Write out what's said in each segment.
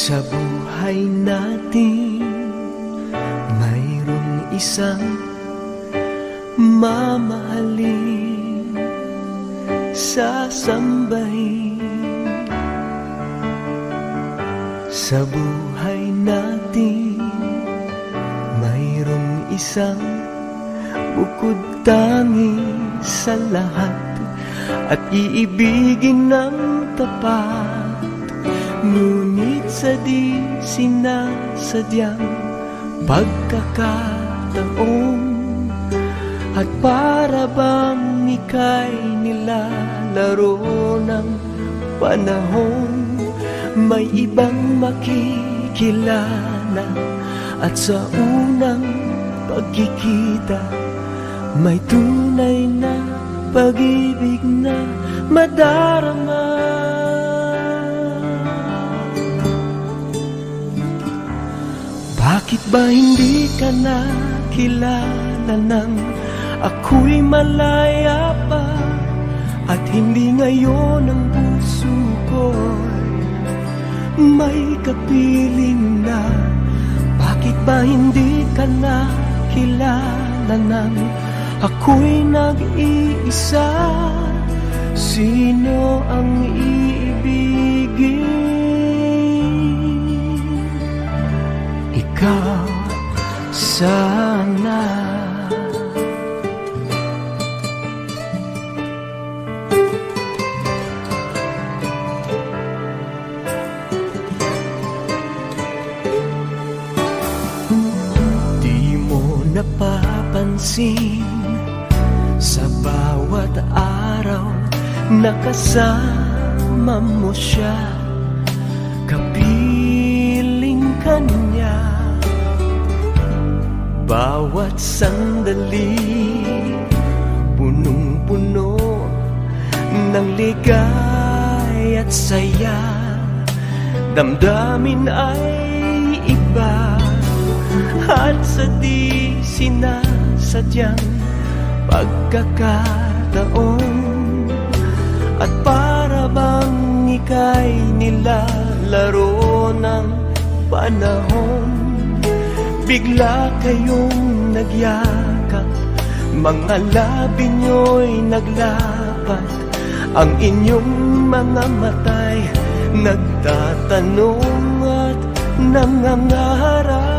Sa buhay natin, mayroong isang mamahalin, sasambahin. Sa buhay natin, mayroong isang bukod tangi sa lahat at iibigin ng tapat. Ngunit sa di sinasadyang pagkakataon, at para bang ika'y nilalaro ng panahon, may ibang makikilala at sa unang pagkikita may tunay na pag-ibig na madarama. Bakit ba hindi ka nakilala nang ako'y malaya pa, at hindi ngayon ang puso ko'y may kapiling na? Bakit ba hindi ka nakilala nang ako'y nag-iisa? Sino ang iibigin? Ikaw sana. Di mo napapansin sa bawat araw na kasama mo siya, kapiling ka niya. Bawat sandali punong-puno ng ligay at saya, damdamin ay iba, at sa di sinasadyang pagkakataon, at para bang ika'y nilalaro ng panahon, bigla kayong nagyakap, mga labi nyo'y naglapat, ang inyong mga matay nagtatanong at nangangarap.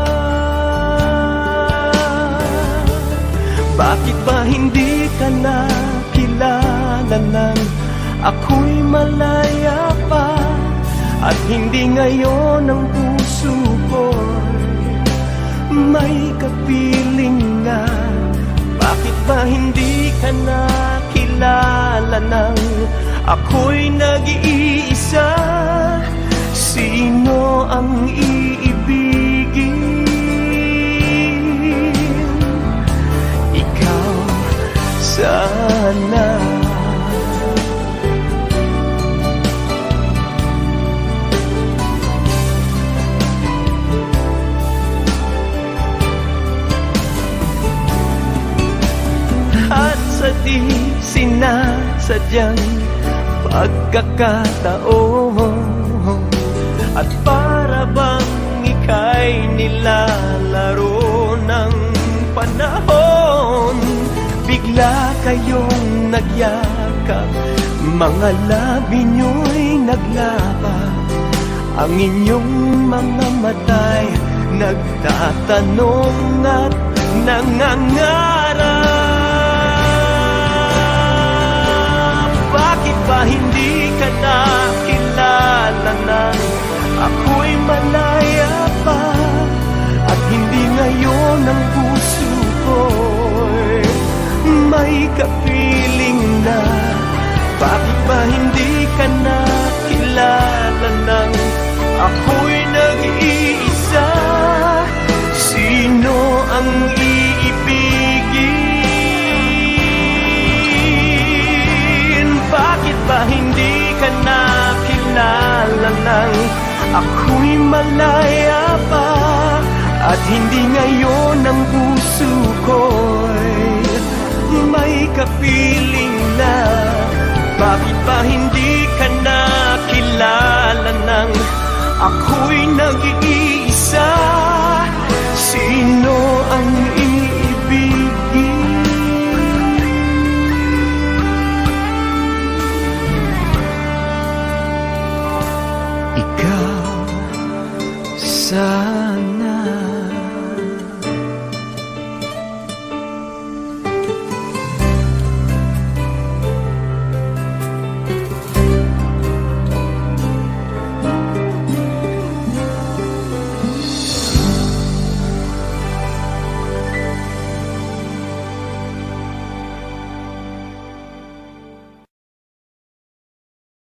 Bakit ba hindi ka nakilala nang ako'y malaya pa, at hindi ngayon ang puso ko'y may kapiling na? Bakit ba hindi ka nakilala nang ako'y nag-iisa? Sino ang iibigin? Ikaw sana. At sa di sinasadyang pagkakataon, at para bang ika'y nilalaro ng panahon, bigla kayong nagyakap, mga labi nyo'y naglapat, ang inyong mga matay nagtatanong at nangangarap. Bakit ba hindi ka nakilala nang ako'y malaya pa, at hindi ngayon ang puso ko'y may kapiling na? Bakit ba hindi ka nakilala nang ako'y nag-iisa? Sino ang iibigin? Bakit ba hindi ka nakilala nang ako'y malaya pa, at hindi ngayon ang puso ko'y may kapiling na? Bakit ba hindi ka nakilala nang ako'y ako'y nag-iisa.